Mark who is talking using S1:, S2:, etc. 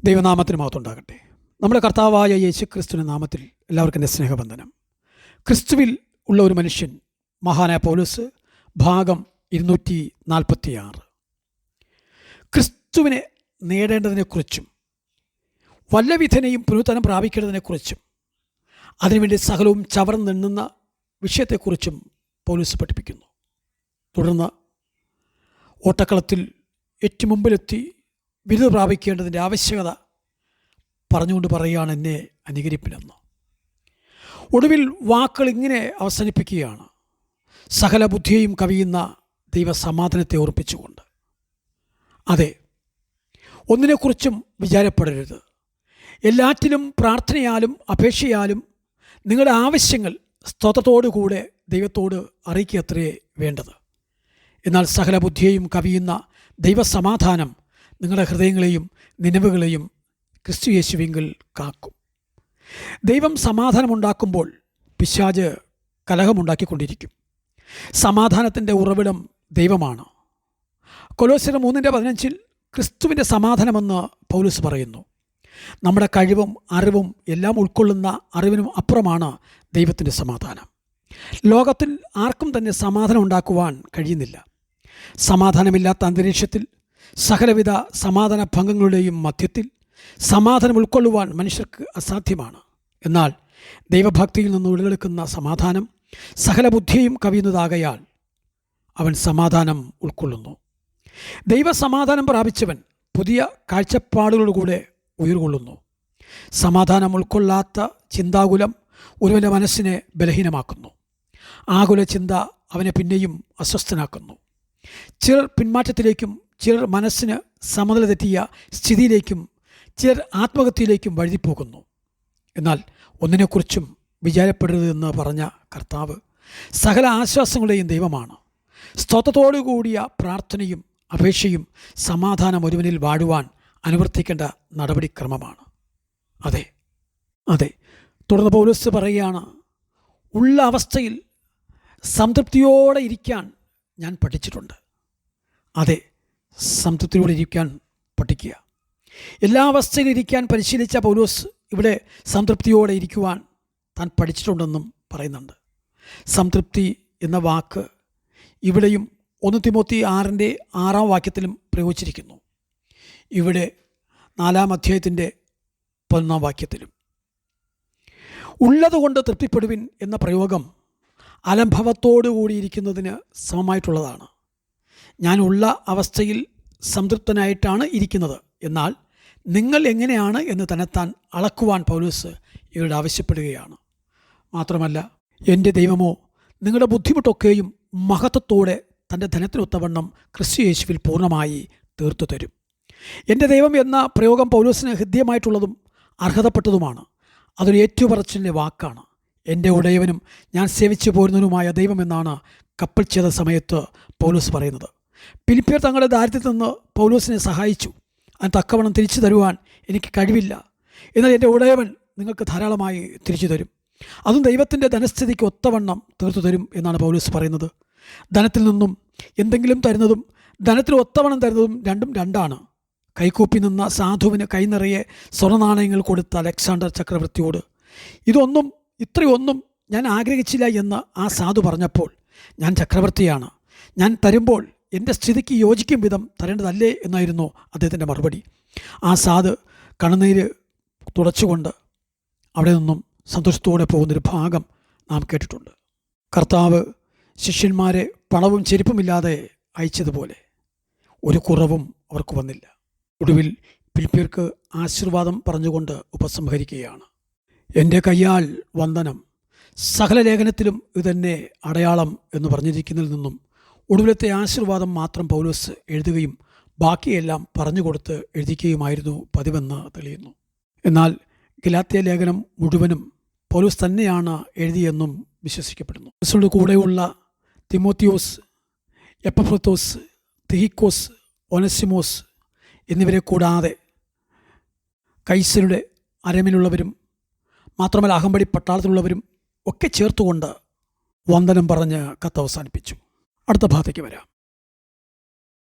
S1: ദൈവനാമത്തിന് മഹത്വമുണ്ടാകട്ടെ. നമ്മുടെ കർത്താവായ യേശു ക്രിസ്തുവിൻ്റെ നാമത്തിൽ എല്ലാവർക്കും എൻ്റെ സ്നേഹവന്ദനം. ക്രിസ്തുവിൽ ഉള്ള ഒരു മനുഷ്യൻ, മഹാനായ പൗലോസ്, ഭാഗം 246. ക്രിസ്തുവിനെ നേടേണ്ടതിനെക്കുറിച്ചും വല്ല വിധനയും പുനരുത്ഥാനം പ്രാപിക്കേണ്ടതിനെക്കുറിച്ചും അതിനുവേണ്ടി സകലവും ചവർന്നെണ്ണുന്ന വിഷയത്തെക്കുറിച്ചും പൗലോസ് പഠിപ്പിക്കുന്നു. തുടർന്ന് ഓട്ടക്കളത്തിൽ ഏറ്റവും മുമ്പിലെത്തി ബിരുദ പ്രാപിക്കേണ്ടതിൻ്റെ ആവശ്യകത പറഞ്ഞുകൊണ്ട് പറയുകയാണ്, എന്നെ അനുകരിപ്പിനെന്ന്. ഒടുവിൽ വാക്കുകൾ ഇങ്ങനെ അവസാനിപ്പിക്കുകയാണ്: സകല ബുദ്ധിയെയും കവിയുന്ന ദൈവസമാധാനത്തെ ഓർപ്പിച്ചുകൊണ്ട്. അതെ, ഒന്നിനെക്കുറിച്ചും വിചാരപ്പെടരുത്. എല്ലാറ്റിലും പ്രാർത്ഥനയാലും അപേക്ഷയാലും നിങ്ങളുടെ ആവശ്യങ്ങൾ സ്തോത്രത്തോടുകൂടെ ദൈവത്തോട് അറിയിക്കത്രേ വേണ്ടത്. എന്നാൽ സകല ബുദ്ധിയെയും കവിയുന്ന ദൈവസമാധാനം നിങ്ങളുടെ ഹൃദയങ്ങളെയും നിലവുകളെയും ക്രിസ്തു യേശുവിങ്കിൽ കാക്കും. ദൈവം സമാധാനമുണ്ടാക്കുമ്പോൾ പിശാച് കലഹമുണ്ടാക്കിക്കൊണ്ടിരിക്കും. സമാധാനത്തിൻ്റെ ഉറവിടം ദൈവമാണ്. കൊലോസ്യർ 3:15 ക്രിസ്തുവിൻ്റെ സമാധാനമെന്ന് പൗലോസ് പറയുന്നു. നമ്മുടെ കഴിവും അറിവും എല്ലാം ഉൾക്കൊള്ളുന്ന അറിവിനും അപ്പുറമാണ് ദൈവത്തിൻ്റെ സമാധാനം. ലോകത്തിൽ ആർക്കും തന്നെ സമാധാനം ഉണ്ടാക്കുവാൻ കഴിയുന്നില്ല. സമാധാനമില്ലാത്ത അന്തരീക്ഷത്തിൽ, സകലവിധ സമാധാന ഭംഗങ്ങളുടെയും മധ്യത്തിൽ സമാധാനം ഉൾക്കൊള്ളുവാൻ മനുഷ്യർക്ക് അസാധ്യമാണ്. എന്നാൽ ദൈവഭക്തിയിൽ നിന്ന് ഉടലെടുക്കുന്ന സമാധാനം സകല ബുദ്ധിയും കവിയുന്നതാകയാൽ അവൻ സമാധാനം ഉൾക്കൊള്ളുന്നു. ദൈവസമാധാനം പ്രാപിച്ചവൻ പുതിയ കാഴ്ചപ്പാടുകളിലൂടെ ഉയർകൊള്ളുന്നു. സമാധാനം ഉൾക്കൊള്ളാത്ത ചിന്താകുലം ഒരുവൻ്റെ മനസ്സിനെ ബലഹീനമാക്കുന്നു. ആകുല ചിന്ത അവനെ പിന്നെയും അസ്വസ്ഥനാക്കുന്നു. ചിലർ പിന്മാറ്റത്തിലേക്കും, ചിലർ മനസ്സിന് സമനില തെറ്റിയ സ്ഥിതിയിലേക്കും, ചിലർ ആത്മഹത്യയിലേക്കും വഴുതിപ്പോകുന്നു. എന്നാൽ ഒന്നിനെക്കുറിച്ചും വിചാരപ്പെടരുതെന്ന് പറഞ്ഞ കർത്താവ് സകല ആശ്വാസങ്ങളുടെയും ദൈവമാണ്. സ്തോത്രത്തോടു കൂടിയ പ്രാർത്ഥനയും അപേക്ഷയും സമാധാനം ഒരുവനിൽ വാഴുവാൻ അനുവർത്തിക്കേണ്ട നടപടിക്രമമാണ്. അതെ, തുടർന്ന് പൗലോസ് പറയുകയാണ്, ഉള്ള അവസ്ഥയിൽ സംതൃപ്തിയോടെ ഇരിക്കാൻ ഞാൻ പഠിച്ചിട്ടുണ്ട്. അതെ, സംതൃപ്തിയോടെ ഇരിക്കാൻ പഠിക്കുക. എല്ലാ അവസ്ഥയിലും ഇരിക്കാൻ പരിശീലിച്ച പൗലോസ് ഇവിടെ സംതൃപ്തിയോടെ ഇരിക്കുവാൻ താൻ പഠിച്ചിട്ടുണ്ടെന്നും പറയുന്നുണ്ട്. സംതൃപ്തി എന്ന വാക്ക് ഇവിടെയും 1 തിമോത്തി 6:6 പ്രയോഗിച്ചിരിക്കുന്നു. ഇവിടെ 4-ാം അധ്യായത്തിൻ്റെ 11-ാം വാക്യത്തിലും. ഉള്ളതുകൊണ്ട് തൃപ്തിപ്പെടുവിൻ എന്ന പ്രയോഗം അലംഭവത്തോടു കൂടിയിരിക്കുന്നതിന് സമമായിട്ടുള്ളതാണ്. ഞാൻ ഉള്ള അവസ്ഥയിൽ സംതൃപ്തനായിട്ടാണ് ഇരിക്കുന്നത്, എന്നാൽ നിങ്ങൾ എങ്ങനെയാണ് എന്ന് തന്നെത്താൻ അളക്കുവാൻ പൗലോസ് ഇവരോട് ആവശ്യപ്പെടുകയാണ്. മാത്രമല്ല, എൻ്റെ ദൈവമോ നിങ്ങളുടെ ബുദ്ധിമുട്ടൊക്കെയും മഹത്വത്തോടെ തൻ്റെ ധനത്തിനൊത്തവണ്ണം ക്രിസ്തു യേശുവിൽ പൂർണ്ണമായി തീർത്തു തരും. എൻ്റെ ദൈവം എന്ന പ്രയോഗം പൗലോസിന് ഹൃദ്യമായിട്ടുള്ളതും അർഹതപ്പെട്ടതുമാണ്. അതൊരു ഏറ്റുപറച്ചിലിൻ്റെ വാക്കാണ്. എൻ്റെ ഉടയവനും ഞാൻ സേവിച്ചു പോരുന്നതിനുമായ ദൈവമെന്നാണ് കപ്പൽ ചെയ്ത സമയത്ത് പൗലോസ് പറയുന്നത്. ഫിലിപ്പിയർ തങ്ങളുടെ ദാരിദ്ര്യത്തിൽ നിന്ന് പൗലോസിനെ സഹായിച്ചു. അതിന് തക്കവണ്ണം തിരിച്ചു തരുവാൻ എനിക്ക് കഴിവില്ല, എന്നാൽ എൻ്റെ ഉടയവൻ നിങ്ങൾക്ക് ധാരാളമായി തിരിച്ചു തരും, അതും ദൈവത്തിൻ്റെ ധനസ്ഥിതിക്ക് ഒത്തവണ്ണം തീർത്തു തരും എന്നാണ് പൗലോസ് പറയുന്നത്. ധനത്തിൽ നിന്നും എന്തെങ്കിലും തരുന്നതും ധനത്തിൽ ഒത്തവണ്ണം തരുന്നതും രണ്ടും രണ്ടാണ്. കൈകൂപ്പി നിന്ന സാധുവിന് കൈനിറയെ സ്വർണ്ണനാണയങ്ങൾ കൊടുത്ത അലക്സാണ്ടർ ചക്രവർത്തിയോട് ഇത്രയൊന്നും ഞാൻ ആഗ്രഹിച്ചില്ല എന്ന് ആ സാധു പറഞ്ഞപ്പോൾ, ഞാൻ ചക്രവർത്തിയാണ്, ഞാൻ തരുമ്പോൾ എൻ്റെ സ്ഥിതിക്ക് യോജിക്കും വിധം തരേണ്ടതല്ലേ എന്നായിരുന്നു അദ്ദേഹത്തിൻ്റെ മറുപടി. ആ സാധു കണ്ണുനീര് തുടച്ചുകൊണ്ട് അവിടെ നിന്നും സന്തോഷത്തോടെ പോകുന്നൊരു ഭാഗം നാം കേട്ടിട്ടുണ്ട്. കർത്താവ് ശിഷ്യന്മാരെ പണവും ചെരുപ്പുമില്ലാതെ അയച്ചതുപോലെ ഒരു കുറവും അവർക്ക് വന്നില്ല. ഒടുവിൽ ഫിലിപ്പിയർക്ക് ആശീർവാദം പറഞ്ഞുകൊണ്ട് ഉപസംഹരിക്കുകയാണ്. എൻ്റെ കയ്യാൽ വന്ദനം, സകല ലേഖനത്തിലും ഇതുതന്നെ അടയാളം എന്ന് പറഞ്ഞിരിക്കുന്നതിൽ നിന്നും ഒടുവിലത്തെ ആശീർവാദം മാത്രം പൗലോസ് എഴുതുകയും ബാക്കിയെല്ലാം പറഞ്ഞുകൊടുത്ത് എഴുതിക്കുകയുമായിരുന്നു പതിവെന്ന് തെളിയുന്നു. എന്നാൽ ഗലാത്യ ലേഖനം മുഴുവനും പൗലോസ് തന്നെയാണ് എഴുതിയെന്നും വിശ്വസിക്കപ്പെടുന്നു. പൗലോസിന്റെ കൂടെയുള്ള തിമോത്തിയോസ്, എപ്പഫ്രൊത്തോസ്, തിഹിക്കോസ്, ഒനസിമോസ് എന്നിവരെ കൂടാതെ കൈസരുടെ അരമിലുള്ളവരും മാത്രമല്ല അകമ്പടി പട്ടാളത്തിലുള്ളവരും ഒക്കെ ചേർത്തുകൊണ്ട് വന്ദനം പറഞ്ഞ് കത്ത് അവസാനിപ്പിച്ചു. അടുത്ത ഭാഗത്തേക്ക് വരാം.